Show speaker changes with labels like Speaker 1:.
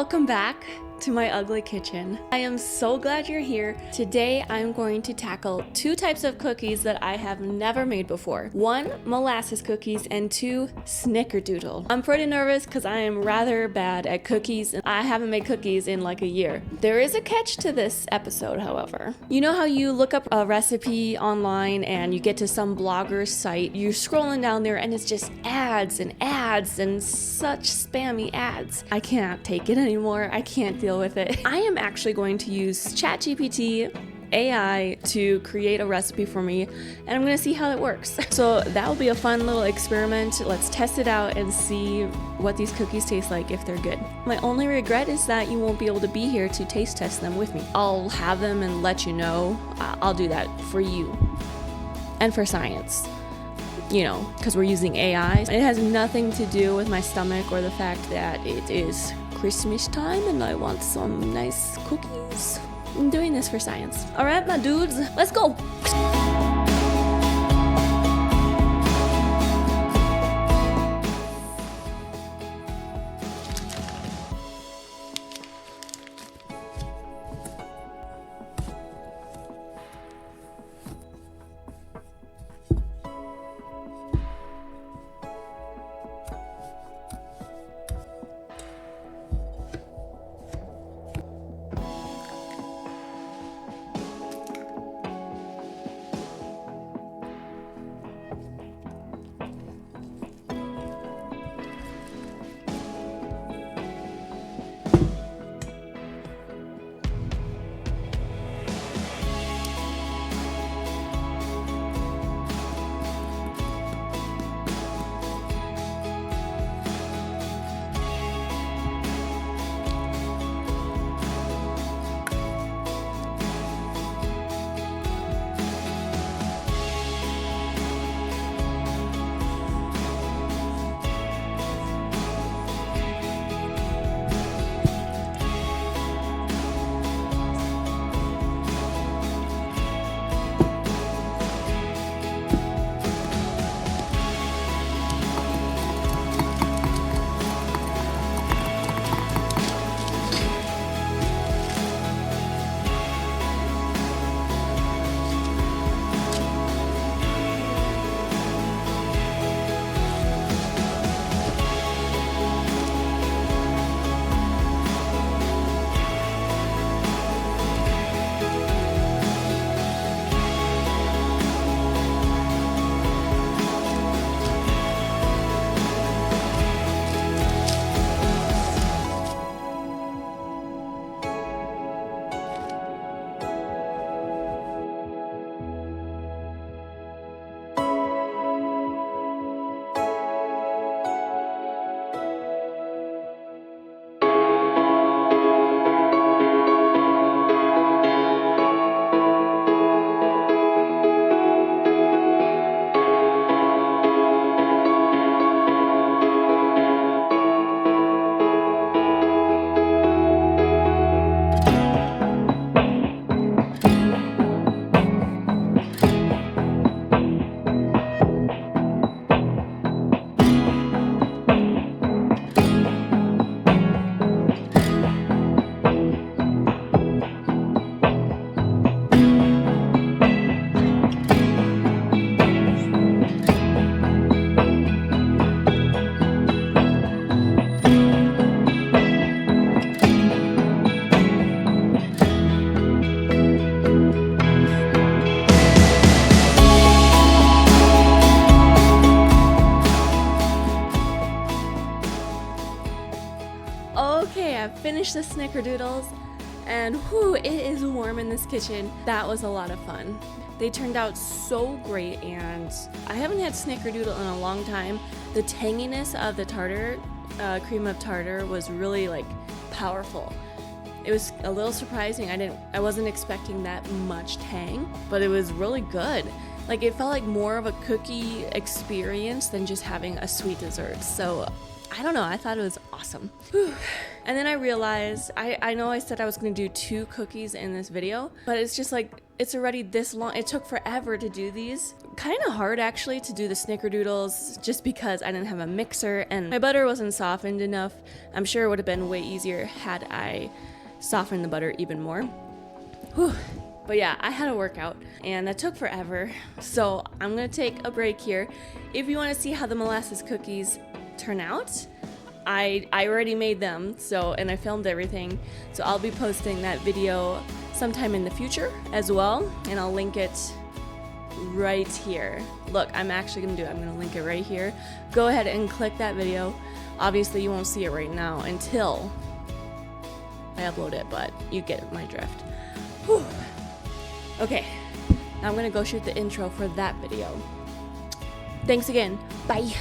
Speaker 1: Welcome back to my ugly kitchen. I am so glad you're here. Today I'm going to tackle two types of cookies that I have never made before. One, molasses cookies, and two, Snickerdoodle. I'm pretty nervous because I am rather bad at cookies and I haven't made cookies in like a year. There is a catch to this episode, however. You know how you look up a recipe online and you get to some blogger's site, you're scrolling down there and it's just ads and such spammy ads. I can't take it anymore. I can't deal with it. I am actually going to use Chat GPT AI to create a recipe for me, and I'm gonna see how it works. So that will be a fun little experiment. Let's test it out and see what these cookies taste like, if they're good. My only regret is that you won't be able to be here to taste test them with me. I'll have them and let you know. I'll do that for you and for science. You know, because we're using AI. It has nothing to do with my stomach or the fact that it is Christmas time and I want some nice cookies. I'm doing this for science. All right, my dudes, let's go. Okay, I've finished the Snickerdoodles, and whew, it is warm in this kitchen. That was a lot of fun. They turned out so great, and I haven't had Snickerdoodle in a long time. The tanginess of the tartar, cream of tartar, was really like powerful. It was a little surprising. I wasn't expecting that much tang, but it was really good. Like, it felt like more of a cookie experience than just having a sweet dessert. So I don't know, I thought it was awesome. Whew. And then I realized, I know I said I was gonna do 2 cookies in this video, but it's just like it's already this long. It took forever to do these. Kind of hard actually to do the Snickerdoodles just because I didn't have a mixer and my butter wasn't softened enough. I'm sure it would have been way easier had I softened the butter even more. Whew. But yeah, I had a workout and that took forever. So I'm gonna take a break here. If you wanna see how the molasses cookies turn out, I already made them, and I filmed everything. So I'll be posting that video sometime in the future as well. And I'll link it right here. Look, I'm actually gonna do it. I'm gonna link it right here. Go ahead and click that video. Obviously you won't see it right now until I upload it, but you get my drift. Whew. Okay, now I'm gonna go shoot the intro for that video. Thanks again. Bye.